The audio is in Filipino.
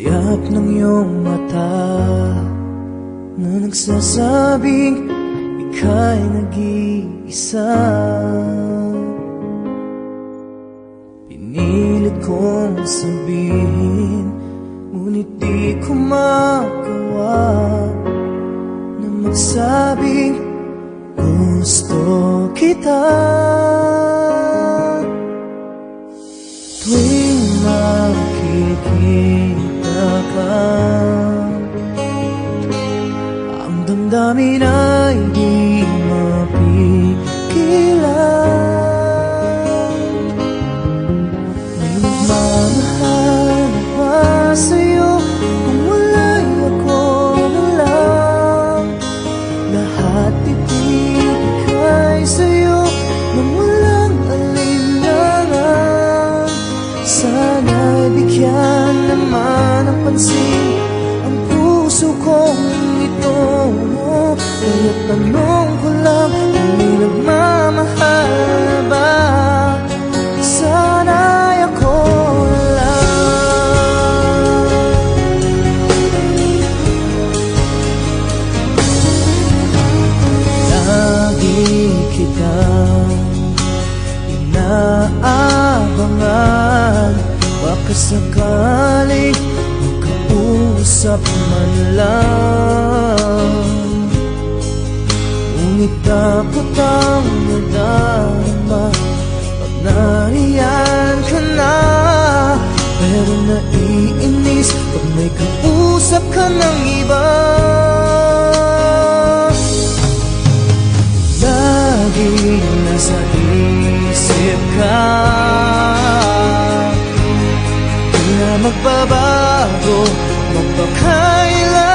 Tiyak ng iyong mata na nagsasabing ika'y nag-iisa. Pinilit kong sabihin, ngunit di ko magawa na magsabing gusto kita. Tuwing makikita ka, ang damdamin ay di mapigilan. May nagmamahal na ba sa'yo kung wala'y ako na lang? Lahat ibigay sa'yo nang walang alinlangan. Sana'y bigyan naman ng pansin ang puso kong ito. Kaya tanong ko lang kung may nagmamahal ba? Sana'y ako lang. Lagi kitang inaabangan, baka sakaling makausap man lang. Ngunit dapat ang nadama pag nariyan ka na. Pero naiinis pag may kausap ka ng iba. Lagi nasa isip ka, di na magbabago magpakailan.